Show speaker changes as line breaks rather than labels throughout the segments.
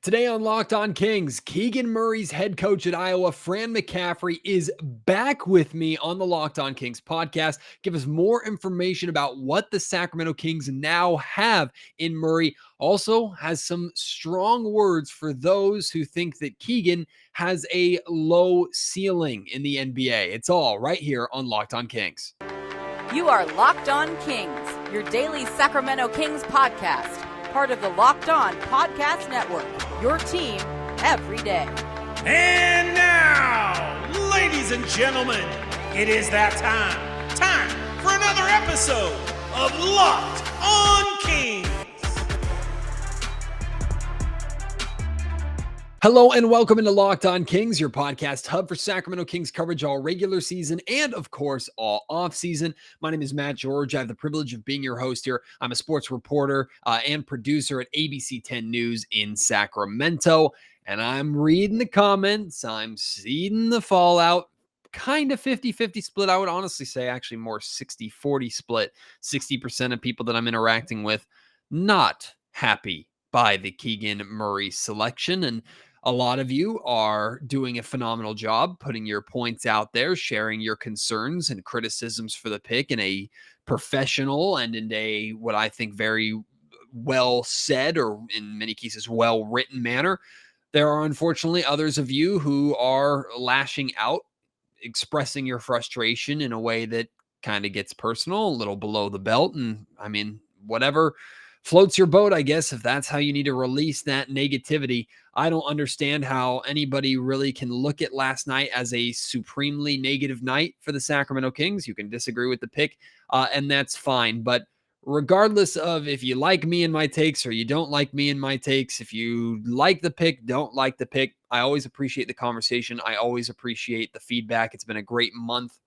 Today on Locked On Kings, Keegan Murray's head coach at Iowa, Fran McCaffery, is back with me on the Locked On Kings podcast. Give us more information about what the Sacramento Kings now have in Murray. Also has some strong words for those who think that Keegan has a low ceiling in the NBA. It's all right here on Locked On Kings.
You are Locked On Kings, your daily Sacramento Kings podcast. Part of the Locked On Podcast Network, your team every day.
And now, ladies and gentlemen, it is that time. Time for another episode of Locked On Kings.
Hello and welcome into Locked On Kings, your podcast hub for Sacramento Kings coverage all regular season and, of course, all off season. My name is Matt George. I have the privilege of being your host here. I'm a sports reporter and producer at ABC 10 News in Sacramento, and I'm reading the comments. I'm seeing the fallout. Kind of 50-50 split. I would honestly say actually more 60-40 split. 60% of people that I'm interacting with not happy by the Keegan Murray selection, and a lot of you are doing a phenomenal job putting your points out there, sharing your concerns and criticisms for the pick in a professional and in a, what I think, very well said or in many cases well written manner. There are unfortunately others of you who are lashing out, expressing your frustration in a way that kind of gets personal, a little below the belt. And I mean, whatever floats your boat, I guess, if that's how you need to release that negativity. I don't understand how anybody really can look at last night as a supremely negative night for the Sacramento Kings. You can disagree with the pick, and that's fine. But regardless of if you like me and my takes or you don't like me and my takes, if you like the pick, don't like the pick, I always appreciate the conversation. I always appreciate the feedback. It's been a great month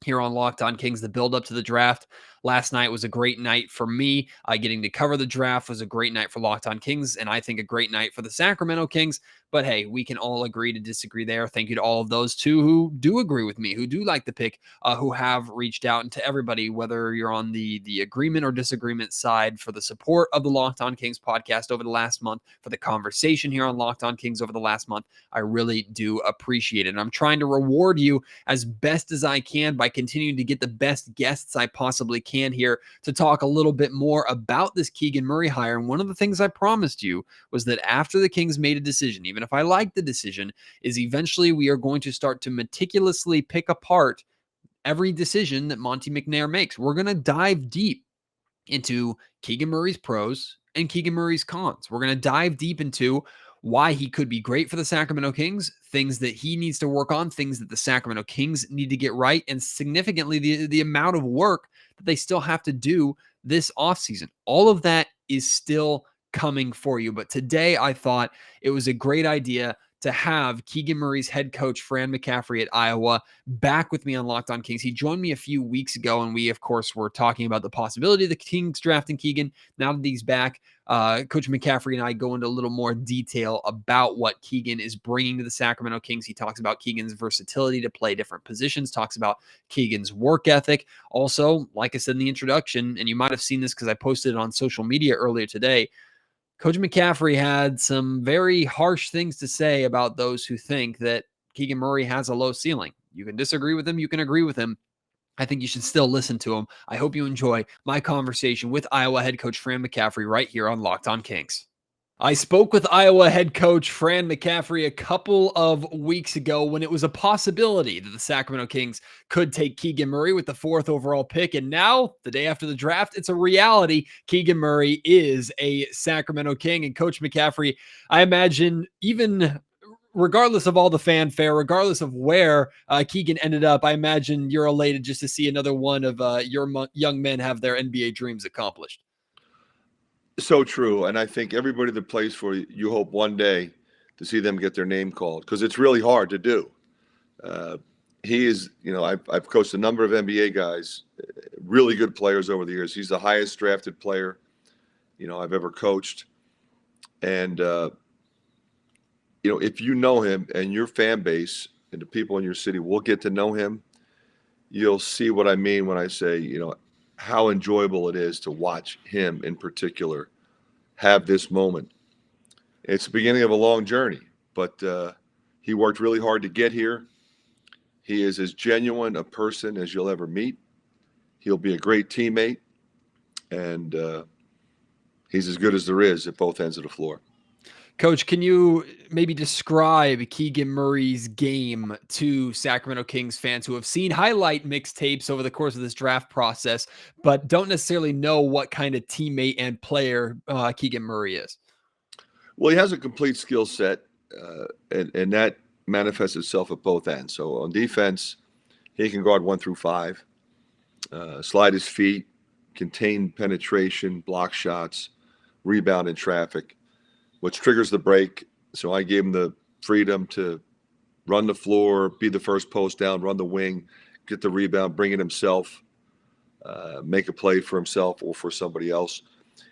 here on Locked On Kings. The build up to the draft last night was a great night for me. Getting to cover the draft was a great night for Locked On Kings, and I think a great night for the Sacramento Kings. But hey, we can all agree to disagree there. Thank you to all of those too who do agree with me, who do like the pick, who have reached out, and to everybody, whether you're on the agreement or disagreement side, for the support of the Locked On Kings podcast over the last month, for the conversation here on Locked On Kings over the last month. I really do appreciate it. And I'm trying to reward you as best as I can by continuing to get the best guests I possibly can here to talk a little bit more about this Keegan Murray hire. And one of the things I promised you was that after the Kings made a decision, even if I like the decision, is eventually we are going to start to meticulously pick apart every decision that Monte McNair makes. We're going to dive deep into Keegan Murray's pros and Keegan Murray's cons. We're going to dive deep into why he could be great for the Sacramento Kings, things that he needs to work on, things that the Sacramento Kings need to get right, and significantly the amount of work that they still have to do this offseason. All of that is still coming for you. But today I thought it was a great idea to have Keegan Murray's head coach, Fran McCaffery at Iowa, back with me on Locked On Kings. He joined me a few weeks ago, and we, of course, were talking about the possibility of the Kings drafting Keegan. Now that he's back, Coach McCaffery and I go into a little more detail about what Keegan is bringing to the Sacramento Kings. He talks about Keegan's versatility to play different positions, talks about Keegan's work ethic. Also, like I said in the introduction, and you might have seen this because I posted it on social media earlier today, Coach McCaffery had some very harsh things to say about those who think that Keegan Murray has a low ceiling. You can disagree with him. You can agree with him. I think you should still listen to him. I hope you enjoy my conversation with Iowa head coach Fran McCaffery right here on Locked On Kings. I spoke with Iowa head coach Fran McCaffery a couple of weeks ago when it was a possibility that the Sacramento Kings could take Keegan Murray with the 4th overall pick. And now, the day after the draft, it's a reality. Keegan Murray is a Sacramento King. And Coach McCaffery, I imagine, even regardless of all the fanfare, regardless of where Keegan ended up, I imagine you're elated just to see another one of your young men have their NBA dreams accomplished.
So true. And I think everybody that plays for you, you hope one day to see them get their name called, because it's really hard to do. He is, I've coached a number of NBA guys, really good players over the years. He's the highest drafted player, I've ever coached. And, if you know him and your fan base and the people in your city will get to know him, you'll see what I mean when I say, how enjoyable it is to watch him in particular have this moment. it's the beginning of a long journey, but he worked really hard to get here. He is as genuine a person as you'll ever meet. He'll be a great teammate, and he's as good as there is at both ends of the floor.
Coach, can you maybe describe Keegan Murray's game to Sacramento Kings fans who have seen highlight mixtapes over the course of this draft process, but don't necessarily know what kind of teammate and player Keegan Murray is?
Well, he has a complete skill set, and that manifests itself at both ends. So on defense, he can guard 1 through 5, slide his feet, contain penetration, block shots, rebound in traffic, which triggers the break. So I gave him the freedom to run the floor, be the first post down, run the wing, get the rebound, bring it himself, make a play for himself or for somebody else.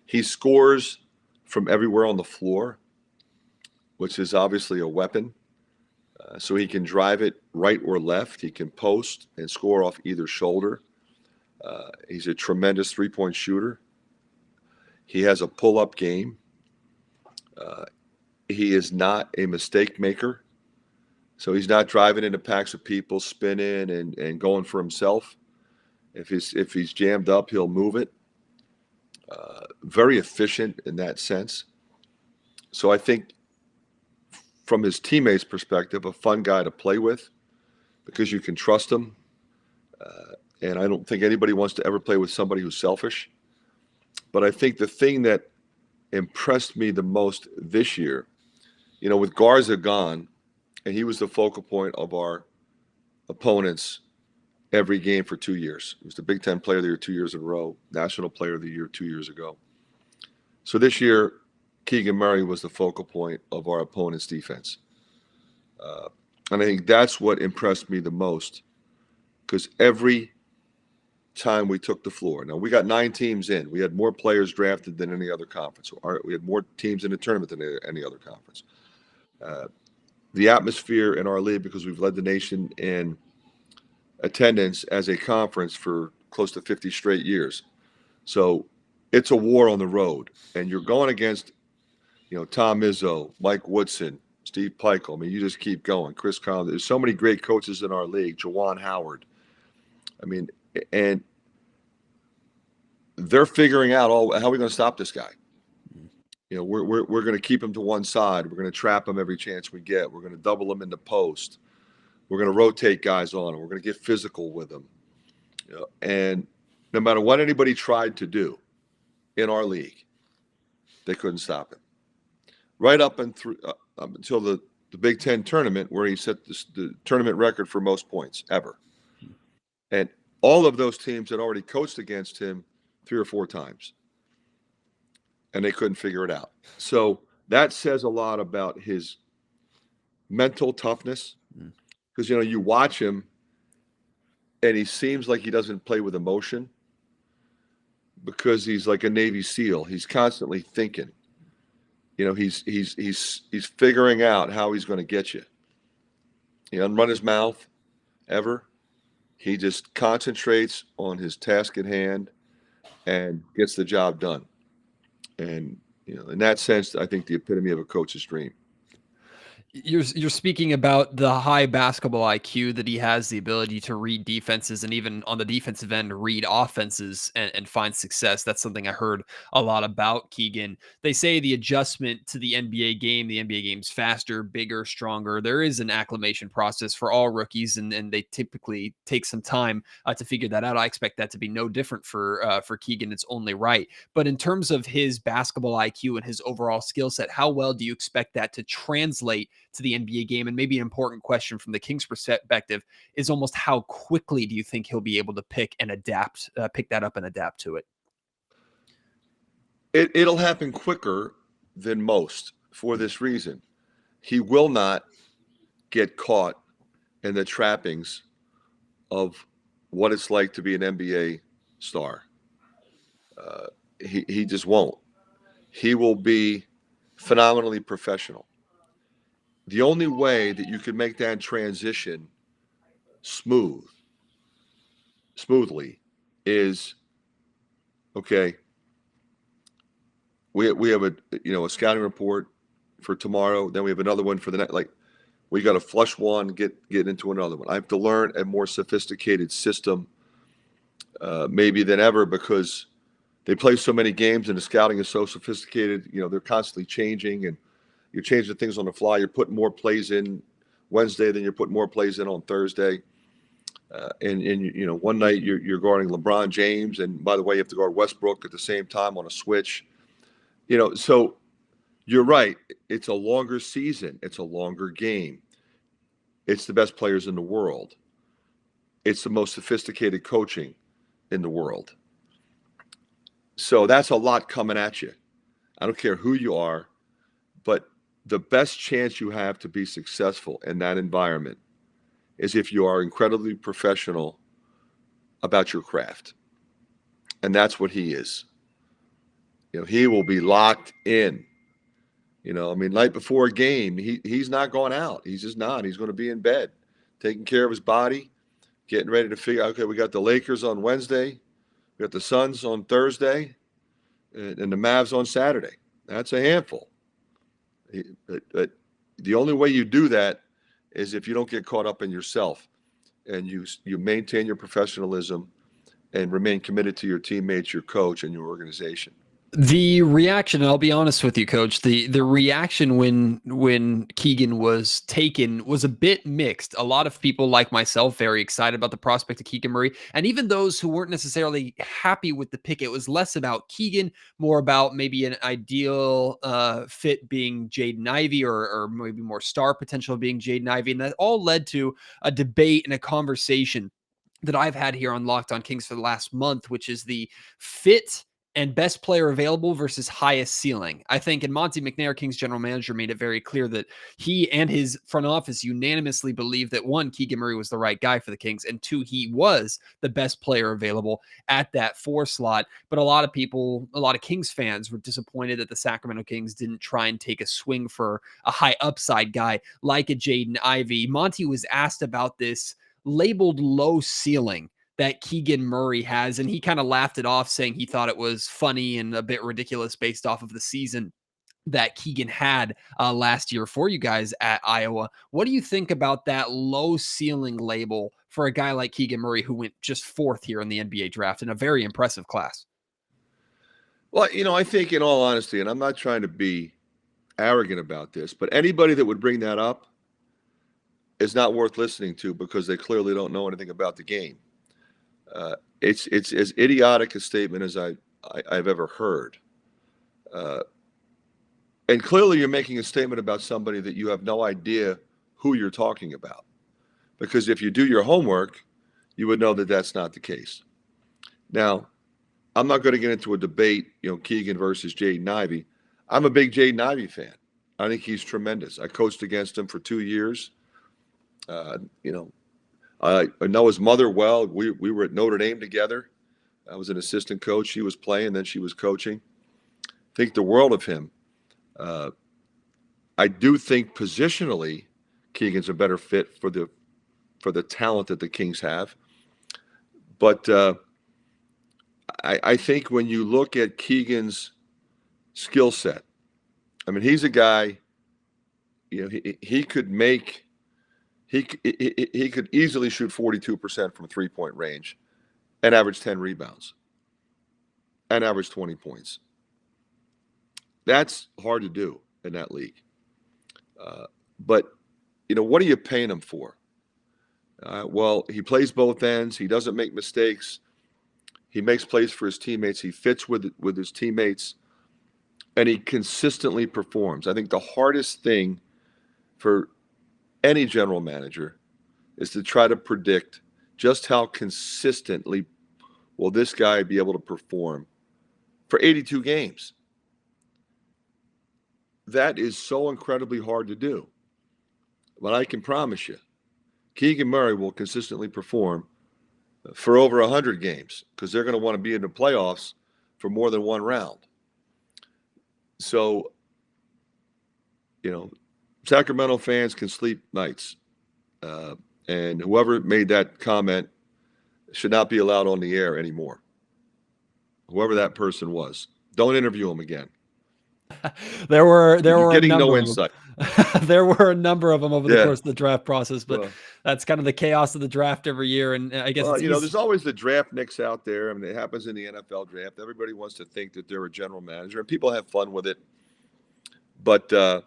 He scores from everywhere on the floor, which is obviously a weapon. So he can drive it right or left. He can post and score off either shoulder. He's a tremendous three-point shooter. He has a pull-up game. He is not a mistake maker. So he's not driving into packs of people, spinning and going for himself. If he's jammed up, he'll move it. Very efficient in that sense. So I think from his teammates' perspective, a fun guy to play with because you can trust him. And I don't think anybody wants to ever play with somebody who's selfish. But I think the thing that impressed me the most this year, with Garza gone, and he was the focal point of our opponents every game for 2 years. He was the Big Ten Player of the Year 2 years in a row, National Player of the Year 2 years ago. So this year, Keegan Murray was the focal point of our opponent's defense. And I think that's what impressed me the most, because every time we took the floor, now we got 9 teams in. We had more players drafted than any other conference. We had more teams in the tournament than any other conference. The atmosphere in our league, because we've led the nation in attendance as a conference for close to 50 straight years. So it's a war on the road, and you're going against, Tom Izzo, Mike Woodson, Steve Peichel. I mean, you just keep going. Chris Collins. There's so many great coaches in our league. Jawan Howard. I mean, and they're figuring out how are we going to stop this guy. We're going to keep him to one side. We're going to trap him every chance we get. We're going to double him in the post. We're going to rotate guys on him. We're going to get physical with him. And no matter what anybody tried to do in our league, they couldn't stop him. Right up until the Big Ten tournament, where he set the tournament record for most points ever. And all of those teams had already coached against him 3 or 4 times, and they couldn't figure it out. So that says a lot about his mental toughness, because, you watch him, and he seems like he doesn't play with emotion because he's like a Navy SEAL. He's constantly thinking. He's figuring out how he's going to get you. He doesn't run his mouth ever. He just concentrates on his task at hand and gets the job done. And, in that sense, I think the epitome of a coach's dream.
You're speaking about the high basketball IQ that he has, the ability to read defenses, and even on the defensive end, read offenses and find success. That's something I heard a lot about Keegan. They say the adjustment to the NBA game's faster, bigger, stronger. There is an acclimation process for all rookies, and they typically take some time to figure that out. I expect that to be no different for Keegan. It's only right. But in terms of his basketball IQ and his overall skill set, how well do you expect that to translate to the NBA game? And maybe an important question from the Kings perspective is almost how quickly do you think he'll be able to pick that up and adapt to it?
It'll happen quicker than most for this reason. He will not get caught in the trappings of what it's like to be an NBA star. He just won't. He will be phenomenally professional. The only way that you can make that transition smoothly is, okay, we have a scouting report for tomorrow. Then we have another one for the next. Like, we got to flush one, get into another one. I have to learn a more sophisticated system, maybe than ever, because they play so many games and the scouting is so sophisticated. They're constantly changing, and you're changing things on the fly. You're putting more plays in Wednesday than you're putting more plays in on Thursday. And one night you're guarding LeBron James, and by the way, you have to guard Westbrook at the same time on a switch. So you're right. It's a longer season. It's a longer game. It's the best players in the world. It's the most sophisticated coaching in the world. So that's a lot coming at you. I don't care who you are, but the best chance you have to be successful in that environment is if you are incredibly professional about your craft. And that's what he is. He will be locked in. Night before a game, he's not going out. He's just not. He's going to be in bed, taking care of his body, getting ready to figure out, okay, we got the Lakers on Wednesday, we got the Suns on Thursday, and the Mavs on Saturday. That's a handful. But the only way you do that is if you don't get caught up in yourself, and you maintain your professionalism and remain committed to your teammates, your coach, and your organization.
The reaction, and I'll be honest with you, Coach, the reaction when Keegan was taken was a bit mixed. A lot of people like myself very excited about the prospect of Keegan Murray, and even those who weren't necessarily happy with the pick. It was less about Keegan, more about maybe an ideal fit being Jaden Ivey, or maybe more star potential being Jaden Ivey, and that all led to a debate and a conversation that I've had here on Locked On Kings for the last month, which is the fit and best player available versus highest ceiling. I think, and Monty McNair, Kings general manager, made it very clear that he and his front office unanimously believed that, one, Keegan Murray was the right guy for the Kings, and two, he was the best player available at that 4 slot. But a lot of people, a lot of Kings fans were disappointed that the Sacramento Kings didn't try and take a swing for a high upside guy like a Jaden Ivey. Monty was asked about this labeled low ceiling that Keegan Murray has, and he kind of laughed it off, saying he thought it was funny and a bit ridiculous based off of the season that Keegan had last year for you guys at Iowa. What do you think about that low ceiling label for a guy like Keegan Murray, who went just 4th here in the NBA draft in a very impressive class?
Well, I think, in all honesty, and I'm not trying to be arrogant about this, but anybody that would bring that up is not worth listening to, because they clearly don't know anything about the game. It's as idiotic a statement as I've ever heard. And clearly you're making a statement about somebody that you have no idea who you're talking about. Because if you do your homework, you would know that that's not the case. Now, I'm not going to get into a debate, Keegan versus Jaden Ivey. I'm a big Jaden Ivey fan. I think he's tremendous. I coached against him for 2 years. I know his mother well. We were at Notre Dame together. I was an assistant coach. She was playing, then she was coaching. Think the world of him. I do think positionally, Keegan's a better fit for the talent that the Kings have. But I think when you look at Keegan's skill set, he's a guy. He could make. He could easily shoot 42% from 3-point range and average 10 rebounds and average 20 points. That's hard to do in that league. But, what are you paying him for? Well, he plays both ends. He doesn't make mistakes. He makes plays for his teammates. He fits with his teammates, and he consistently performs. I think the hardest thing for any general manager is to try to predict just how consistently will this guy be able to perform for 82 games. That is so incredibly hard to do. But I can promise you, Keegan Murray will consistently perform for over 100 games, because they're going to want to be in the playoffs for more than one round. So, Sacramento fans can sleep nights. And whoever made that comment should not be allowed on the air anymore. Whoever that person was. Don't interview him again.
There were
You're
a
getting no
number of them.
insight.
There were a number of them over the
Yeah.
course of the draft process, but
Well,
that's kind of the chaos of the draft every year. And I guess
well,
it's easy.
there's always the draft nicks out there. I mean, it happens in the NFL draft. Everybody wants to think that they're a general manager, and people have fun with it. But the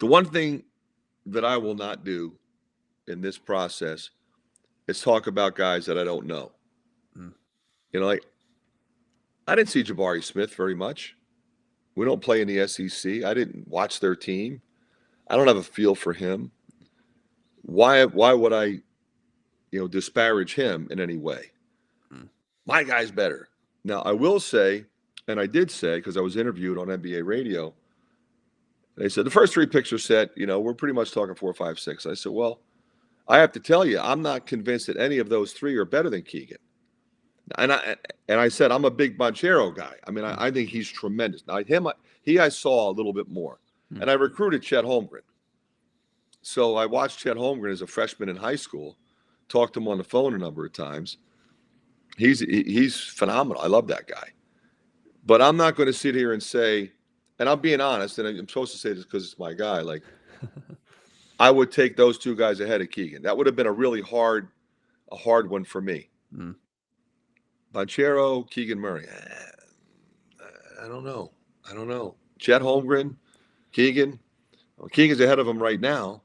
one thing that I will not do in this process is talk about guys that I don't know.
Mm.
Like I didn't see Jabari Smith very much. We don't play in the SEC. I didn't watch their team. I don't have a feel for him. Why would I, disparage him in any way?
Mm.
My guy's better. Now, I will say, and I did say, because I was interviewed on NBA radio, they said the first three picks are set. We're pretty much talking 4, 5, 6. I said, well, I have to tell you, I'm not convinced that any of those three are better than Keegan. And I said, I'm a big Banchero guy. I mean, I think he's tremendous. Now, I saw a little bit more. And I recruited Chet Holmgren. So I watched Chet Holmgren as a freshman in high school, talked to him on the phone a number of times. He's phenomenal. I love that guy. But I'm not going to sit here and say, and I'm being honest, and I'm supposed to say this because it's my guy, like, I would take those two guys ahead of Keegan. That would have been a really hard one for me.
Mm.
Banchero, Keegan Murray. I don't know. Chet Holmgren, Keegan. Well, Keegan's ahead of him right now.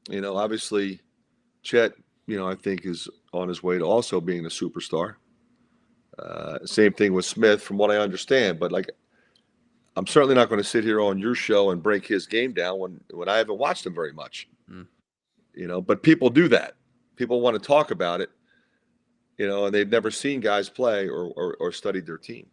Obviously, Chet, I think is on his way to also being a superstar. Same thing with Smith, from what I understand. But I'm certainly not going to sit here on your show and break his game down when I haven't watched him very much. Mm. But people do that. People want to talk about it. And they've never seen guys play or studied their team.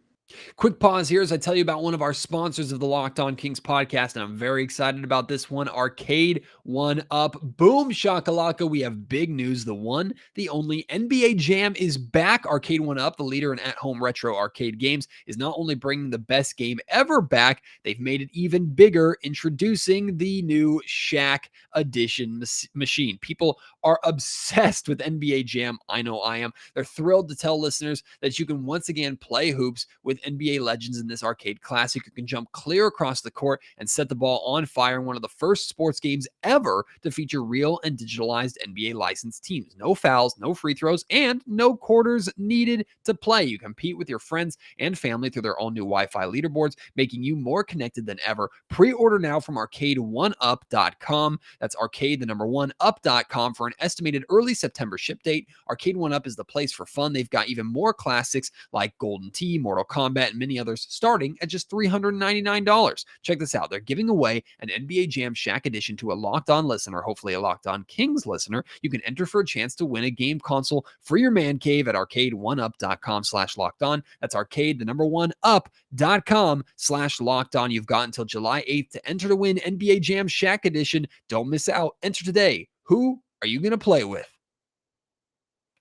Quick pause here as I tell you about one of our sponsors of the Locked On Kings podcast, and I'm very excited about this one, Arcade 1-Up. Boom shakalaka, we have big news. The one, the only NBA Jam is back. Arcade 1-Up, the leader in at-home retro arcade games, is not only bringing the best game ever back, they've made it even bigger, introducing the new Shaq Edition machine. People are obsessed with NBA Jam. I know I am. They're thrilled to tell listeners that you can once again play hoops with NBA legends in this arcade classic. You can jump clear across the court and set the ball on fire in one of the first sports games ever to feature real and digitalized NBA licensed teams. No fouls, no free throws, and no quarters needed to play. You compete with your friends and family through their all-new Wi-Fi leaderboards, making you more connected than ever. Pre-order now from arcade1up.com. That's arcade1up.com for an estimated early September ship date. Arcade 1-Up is the place for fun. They've got even more classics like Golden Tee, Mortal Kombat, and many others starting at just $399. Check this out. They're giving away an NBA Jam Shaq edition to a Locked On listener, hopefully a Locked On Kings listener. You can enter for a chance to win a game console for your man cave at arcade1up.com/lockedon. That's arcade1up.com/lockedon. You've got until July 8th to enter to win NBA Jam Shaq edition. Don't miss out. Enter today. Who are you going to play with?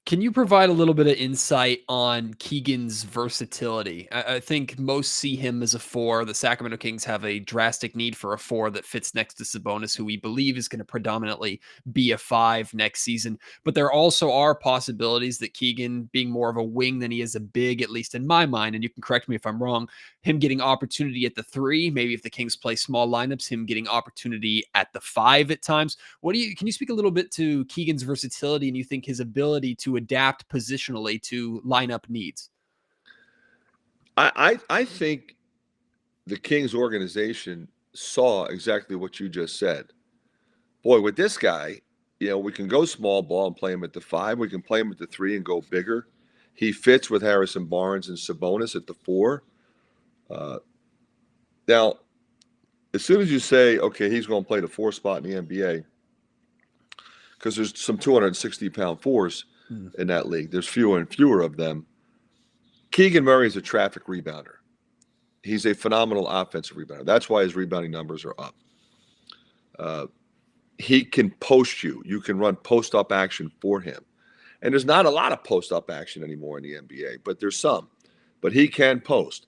Can you provide a little bit of insight on Keegan's versatility? I think most see him as a 4. The Sacramento Kings have a drastic need for a 4 that fits next to Sabonis, who we believe is going to predominantly be a 5 next season. But there also are possibilities that Keegan, being more of a wing than he is a big, at least in my mind, and you can correct me if I'm wrong, him getting opportunity at the 3, maybe if the Kings play small lineups, him getting opportunity at the 5 at times. Can you speak a little bit to Keegan's versatility and you think his ability to adapt positionally to lineup needs?
I think the Kings organization saw exactly what you just said. Boy, with this guy, we can go small ball and play him at the 5. We can play him at the 3 and go bigger. He fits with Harrison Barnes and Sabonis at the 4. Now, as soon as you say, okay, he's going to play the 4 spot in the NBA, because there's some 260-pound 4s in that league. There's fewer and fewer of them. Keegan Murray is a traffic rebounder. He's a phenomenal offensive rebounder. That's why his rebounding numbers are up. He can post you. You can run post-up action for him. And there's not a lot of post-up action anymore in the NBA, but there's some. But he can post.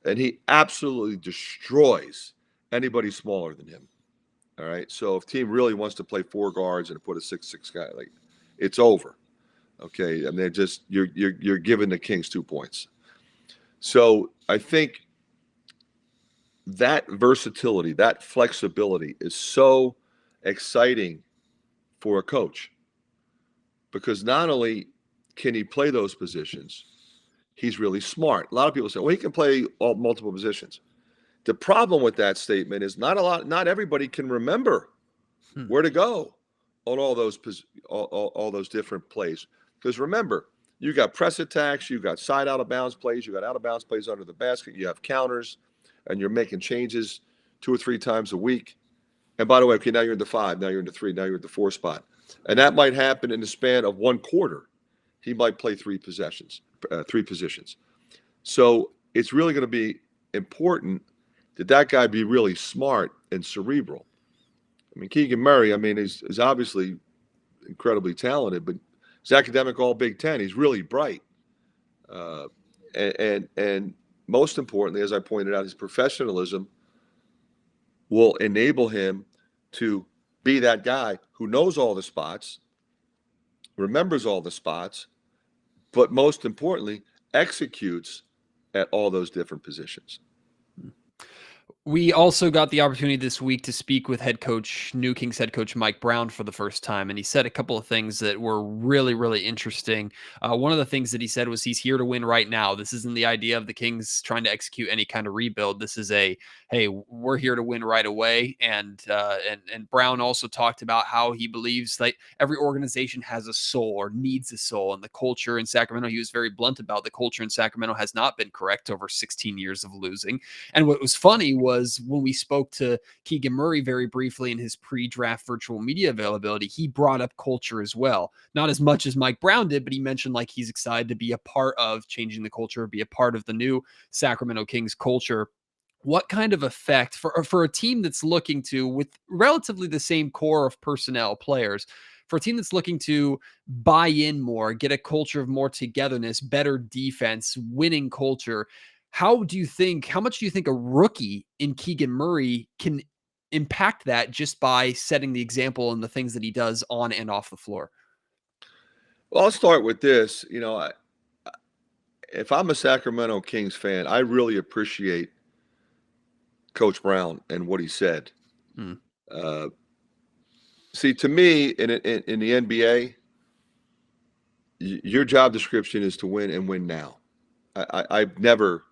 And he absolutely destroys anybody smaller than him. All right? So if team really wants to play 4 guards and put a 6'6" guy, it's over. Okay, and they're just you're giving the Kings 2 points. So I think that versatility, that flexibility is so exciting for a coach, because not only can he play those positions, he's really smart. A lot of people say, well, he can play all multiple positions. The problem with that statement is not everybody can remember where to go on all those different plays. Because remember, you got press attacks, you got side out of bounds plays, you got out of bounds plays under the basket, you have counters, and you're making changes 2 or 3 times a week. And by the way, okay, now you're in the 5, now you're in the 3, now you're at the 4 spot. And that might happen in the span of 1 quarter. He might play 3 positions. So it's really going to be important that guy be really smart and cerebral. I mean, Keegan Murray, is obviously incredibly talented, but he's academic all Big Ten. He's really bright. And most importantly, as I pointed out, his professionalism will enable him to be that guy who knows all the spots, remembers all the spots, but most importantly, executes at all those different positions.
We also got the opportunity this week to speak with New Kings head coach Mike Brown for the first time, and he said a couple of things that were really, really interesting. One of the things that he said was he's here to win right now. This isn't the idea of the Kings trying to execute any kind of rebuild. This is hey, we're here to win right away. And Brown also talked about how he believes that every organization has a soul or needs a soul, and the culture in Sacramento, he was very blunt about the culture in Sacramento has not been correct over 16 years of losing. And what was funny was when we spoke to Keegan Murray very briefly in his pre-draft virtual media availability, he brought up culture as well. Not as much as Mike Brown did, but he mentioned like he's excited to be a part of changing the culture, be a part of the new Sacramento Kings culture. What kind of effect for a team that's looking to, with relatively the same core of personnel players, for a team that's looking to buy in more, get a culture of more togetherness, better defense, winning culture, how much do you think a rookie in Keegan Murray can impact that just by setting the example and the things that he does on and off the floor?
Well, I'll start with this. If I'm a Sacramento Kings fan, I really appreciate Coach Brown and what he said. See, to me, in the NBA, your job description is to win and win now. I've never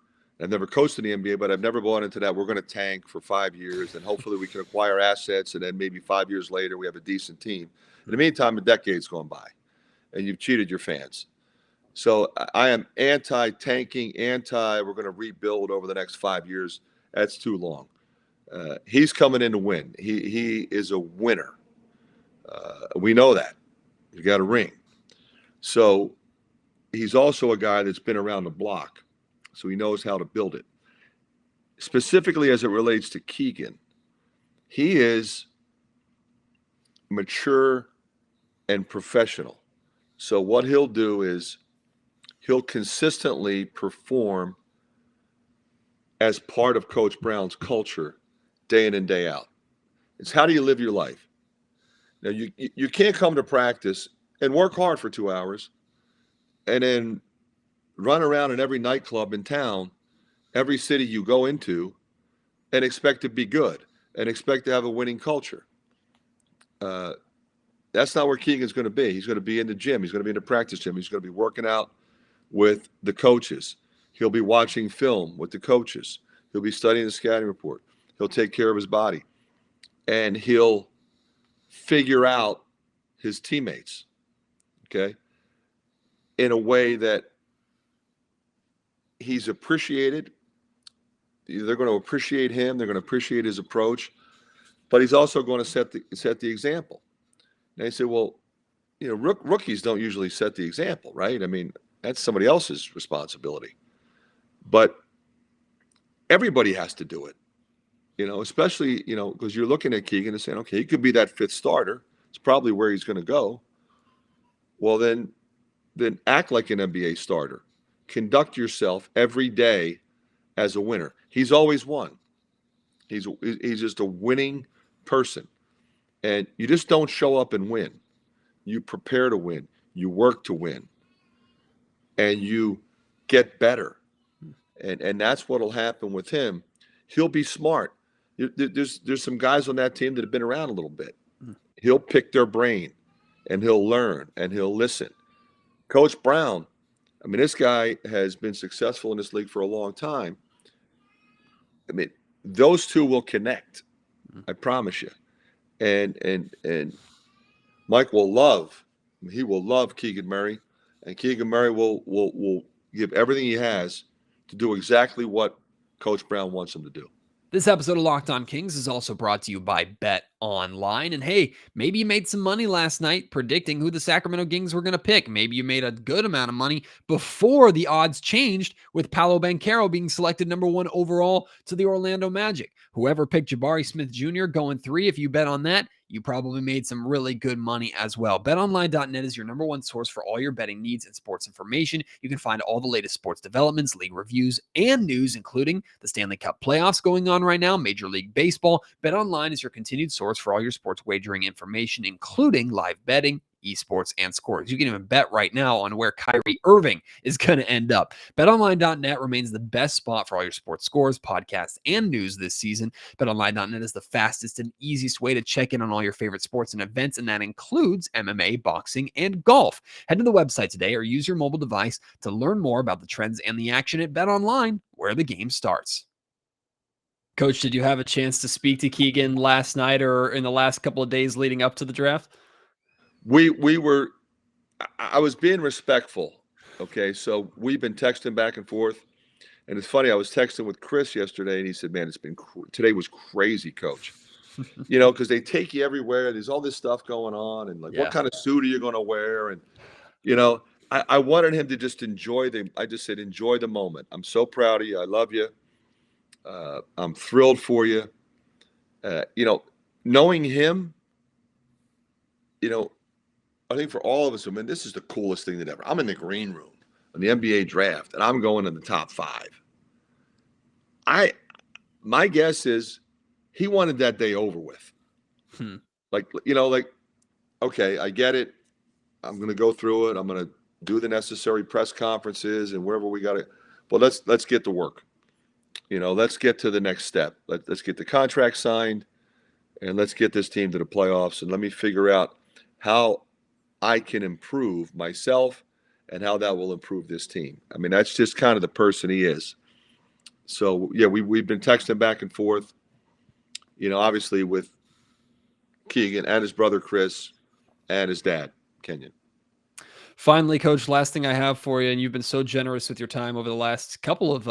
coached in the NBA, but I've never bought into that. We're going to tank for 5 years, and hopefully we can acquire assets, and then maybe 5 years later we have a decent team. In the meantime, a decade's gone by, and you've cheated your fans. So I am anti-tanking, we're going to rebuild over the next 5 years. That's too long. He's coming in to win. He is a winner. We know that. He's got a ring. So he's also a guy that's been around the block. So he knows how to build it. Specifically as it relates to Keegan, he is mature and professional. So what he'll do is he'll consistently perform as part of Coach Brown's culture day in and day out. It's how do you live your life? Now, you can't come to practice and work hard for 2 hours and then run around in every nightclub in town, every city you go into, and expect to be good and expect to have a winning culture. That's not where Keegan's going to be. He's going to be in the gym. He's going to be in the practice gym. He's going to be working out with the coaches. He'll be watching film with the coaches. He'll be studying the scouting report. He'll take care of his body. And he'll figure out his teammates, okay, in a way that he's appreciated. They're going to appreciate him. They're going to appreciate his approach. But he's also going to set the example. And they say, well, rookies don't usually set the example, right? I mean, that's somebody else's responsibility. But everybody has to do it, especially, because you're looking at Keegan and saying, okay, he could be that 5th starter. It's probably where he's going to go. Well, then act like an NBA starter. Conduct yourself every day as a winner. He's always won. He's just a winning person. And you just don't show up and win. You prepare to win. You work to win. And you get better. And that's what will happen with him. he'll be smart. There's some guys on that team that have been around a little bit. He'll pick their brain, and he'll learn, and he'll listen. Coach Brown, I mean, this guy has been successful in this league for a long time. I mean, those two will connect. I promise you. And Mike will love. He will love Keegan Murray, and Keegan Murray will give everything he has to do exactly what Coach Brown wants him to do.
This episode of Locked On Kings is also brought to you by Bet Online. And hey, maybe you made some money last night predicting who the Sacramento Kings were going to pick. Maybe you made a good amount of money before the odds changed with Paolo Banchero being selected number 1 overall to the Orlando Magic. Whoever picked Jabari Smith Jr. going 3, if you bet on that, you probably made some really good money as well. BetOnline.net is your number 1 source for all your betting needs and sports information. You can find all the latest sports developments, league reviews, and news, including the Stanley Cup playoffs going on right now, Major League Baseball. BetOnline is your continued source for all your sports wagering information, including live betting, esports, and scores. You can even bet right now on where Kyrie Irving is going to end up. BetOnline.net remains the best spot for all your sports scores, podcasts, and news this season. BetOnline.net is the fastest and easiest way to check in on all your favorite sports and events, and that includes MMA, boxing, and golf. Head to the website today or use your mobile device to learn more about the trends and the action at BetOnline, where the game starts. Coach, did you have a chance to speak to Keegan last night or in the last couple of days leading up to the draft?
I was being respectful. Okay. So we've been texting back and forth, and it's funny. I was texting with Chris yesterday, and he said, man, today was crazy, Coach, cause they take you everywhere. There's all this stuff going on, and what kind of suit are you going to wear? And, I wanted him to just enjoy I just said, enjoy the moment. I'm so proud of you. I love you. I'm thrilled for you. Knowing him, I think for all of us, I mean, this is the coolest thing that ever. I'm in the green room in the NBA draft, and I'm going in the top 5. My guess is he wanted that day over with. Okay, I get it. I'm going to go through it. I'm going to do the necessary press conferences and wherever we got to. But let's get to work. Let's get to the next step. Let's get the contract signed, and let's get this team to the playoffs, and let me figure out how I can improve myself and how that will improve this team. I mean, that's just kind of the person he is. So, yeah, we've been texting back and forth, obviously with Keegan and his brother Chris and his dad, Kenyon.
Finally, Coach, last thing I have for you, and you've been so generous with your time over the last couple of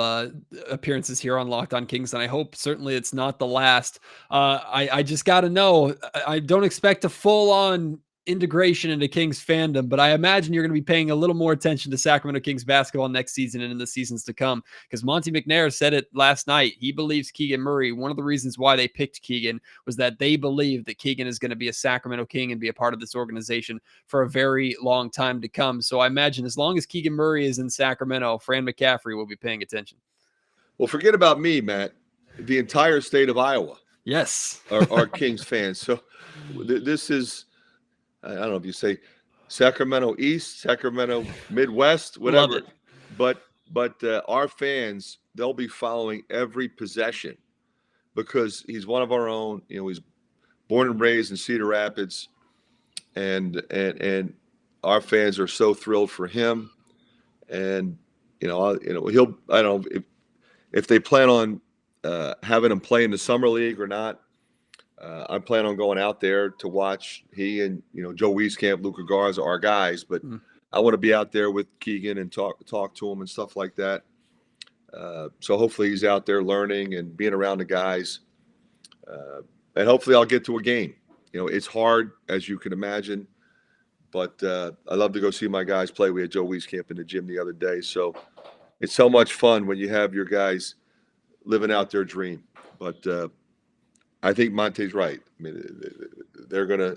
appearances here on Locked On Kings, and I hope certainly it's not the last. I just got to know, I don't expect a full-on integration into Kings fandom, but I imagine you're going to be paying a little more attention to Sacramento Kings basketball next season and in the seasons to come, because Monty McNair said it last night. He believes Keegan Murray, one of the reasons why they picked Keegan was that they believe that Keegan is going to be a Sacramento King and be a part of this organization for a very long time to come. So I imagine as long as Keegan Murray is in Sacramento, Fran McCaffery will be paying attention.
Well, forget about me, Matt. The entire state of Iowa,
yes,
are Kings fans. So this is, I don't know if you say Sacramento East, Sacramento Midwest, whatever. But our fans, they'll be following every possession because he's one of our own. He's born and raised in Cedar Rapids, and our fans are so thrilled for him. And he'll. I don't know if they plan on having him play in the summer league or not. I plan on going out there to watch he and Joe Wieskamp, Luka Garza, our guys, but I want to be out there with Keegan and talk to him and stuff like that. So hopefully he's out there learning and being around the guys, and hopefully I'll get to a game. It's hard, as you can imagine, but I love to go see my guys play. We had Joe Wieskamp in the gym the other day, so it's so much fun when you have your guys living out their dream. But I think Monte's right. I mean, they're gonna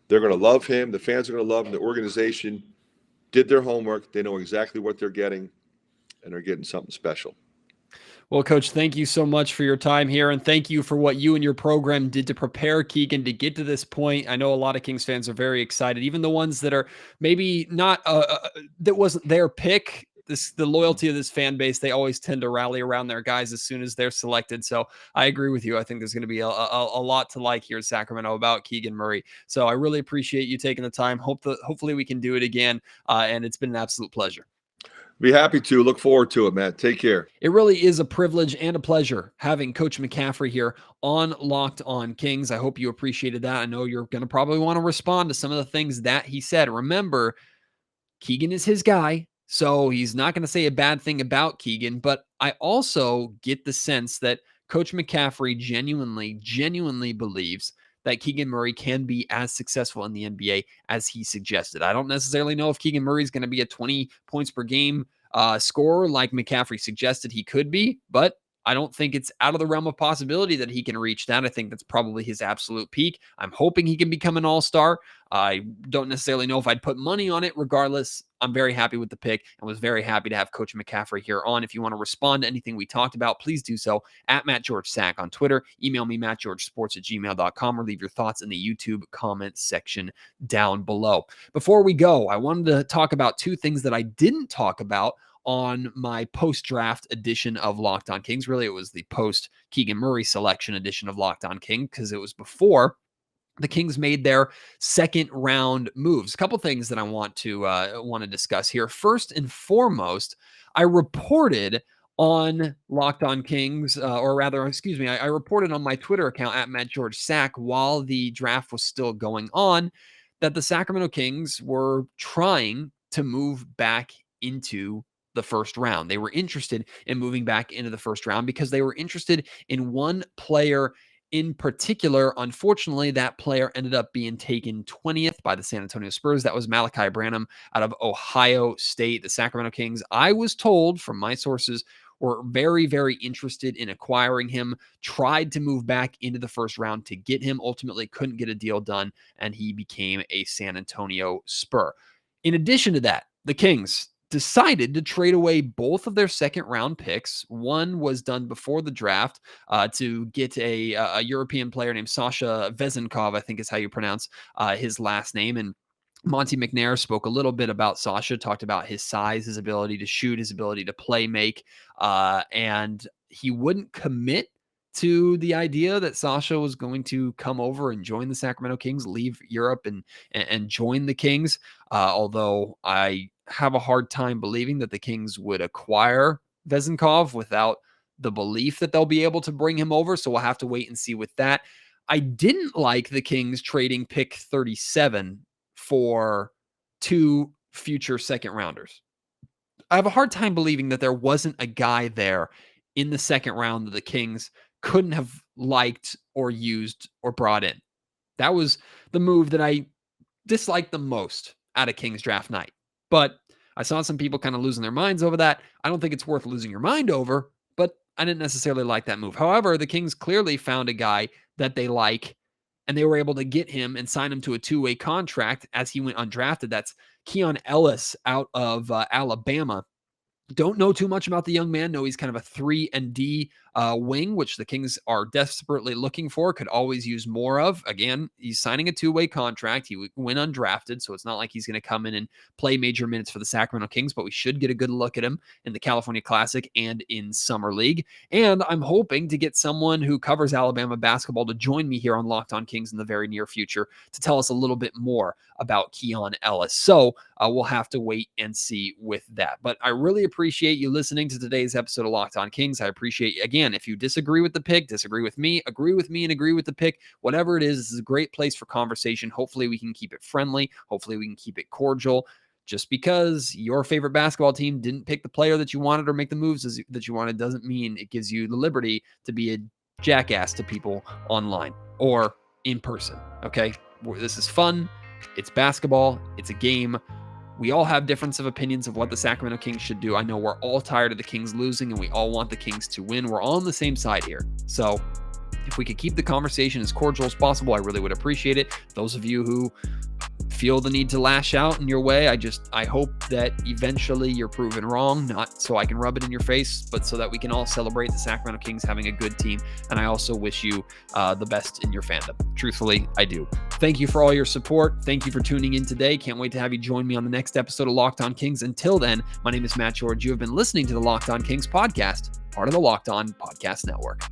love him. The fans are gonna love him. The organization did their homework. They know exactly what they're getting, and they're getting something special.
Well, Coach, thank you so much for your time here, and thank you for what you and your program did to prepare Keegan to get to this point. I know a lot of Kings fans are very excited, even the ones that are maybe not that wasn't their pick. the loyalty of this fan base, they always tend to rally around their guys as soon as they're selected. So I agree with you. I think there's going to be a lot to like here in Sacramento about Keegan Murray. So I really appreciate you taking the time. Hopefully we can do it again. And it's been an absolute pleasure.
Be happy to. Look forward to it, Matt. Take care.
It really is a privilege and a pleasure having Coach McCaffery here on Locked On Kings. I hope you appreciated that. I know you're going to probably want to respond to some of the things that he said. Remember, Keegan is his guy, so he's not going to say a bad thing about Keegan, but I also get the sense that Coach McCaffery genuinely believes that Keegan Murray can be as successful in the NBA as he suggested. I don't necessarily know if Keegan Murray is going to be a 20 points per game scorer like McCaffery suggested he could be, but I don't think it's out of the realm of possibility that he can reach that. I think that's probably his absolute peak. I'm hoping he can become an all-star. I don't necessarily know if I'd put money on it. Regardless, I'm very happy with the pick and was very happy to have Coach McCaffery here on. If you want to respond to anything we talked about, please do so at MattGeorgeSack on Twitter. Email me, mattgeorgesports@gmail.com, or leave your thoughts in the YouTube comment section down below. Before we go, I wanted to talk about two things that I didn't talk about on my post-draft edition of Locked On Kings. Really, it was the post-Keegan Murray selection edition of Locked On King because it was before the Kings made their second round moves. A couple things that I want to discuss here. First and foremost, I reported on Locked On Kings, I reported on my Twitter account at MattGeorgeSack while the draft was still going on that the Sacramento Kings were trying to move back into the first round. They were interested in moving back into the first round because they were interested in one player in particular. Unfortunately, that player ended up being taken 20th by the San Antonio Spurs. That was Malachi Branham out of Ohio State. The Sacramento Kings, I was told from my sources, were very, very interested in acquiring him, tried to move back into the first round to get him, ultimately couldn't get a deal done, and he became a San Antonio Spur. In addition to that, the Kings decided to trade away both of their second round picks. One was done before the draft to get a European player named Sasha Vezenkov, I think is how you pronounce his last name. And Monty McNair spoke a little bit about Sasha, talked about his size, his ability to shoot, his ability to play make, and he wouldn't commit to the idea that Sasha was going to come over and join the Sacramento Kings, leave Europe and join the Kings. Although I have a hard time believing that the Kings would acquire Vezenkov without the belief that they'll be able to bring him over. So we'll have to wait and see with that. I didn't like the Kings trading pick 37 for two future second rounders. I have a hard time believing that there wasn't a guy there in the second round that the Kings couldn't have liked or used or brought in. That was the move that I disliked the most out of Kings draft night. But I saw some people kind of losing their minds over that. I don't think it's worth losing your mind over, but I didn't necessarily like that move. However, the Kings clearly found a guy that they like, and they were able to get him and sign him to a two-way contract as he went undrafted. That's Keon Ellis out of Alabama. Don't know too much about the young man. Know he's kind of a 3-and-D wing, which the Kings are desperately looking for, could always use more of. Again, he's signing a two-way contract. He went undrafted, so it's not like he's going to come in and play major minutes for the Sacramento Kings, but we should get a good look at him in the California Classic and in Summer League. And I'm hoping to get someone who covers Alabama basketball to join me here on Locked On Kings in the very near future to tell us a little bit more about Keon Ellis. So we'll have to wait and see with that. But I really appreciate you listening to today's episode of Locked On Kings. I appreciate, again, if you disagree with the pick, disagree with me, agree with me and agree with the pick, whatever it is, this is a great place for conversation. Hopefully we can keep it friendly. Hopefully we can keep it cordial. Just because your favorite basketball team didn't pick the player that you wanted or make the moves that you wanted doesn't mean it gives you the liberty to be a jackass to people online or in person. Okay? This is fun. It's basketball. It's a game. We all have difference of opinions of what the Sacramento Kings should do. I know we're all tired of the Kings losing and we all want the Kings to win. We're all on the same side here. So if we could keep the conversation as cordial as possible, I really would appreciate it. Those of you who feel the need to lash out in your way. I hope that eventually you're proven wrong, not so I can rub it in your face, but so that we can all celebrate the Sacramento Kings having a good team. And I also wish you the best in your fandom. Truthfully, I do. Thank you for all your support. Thank you for tuning in today. Can't wait to have you join me on the next episode of Locked On Kings. Until then, my name is Matt George. You have been listening to the Locked On Kings podcast, part of the Locked On Podcast Network.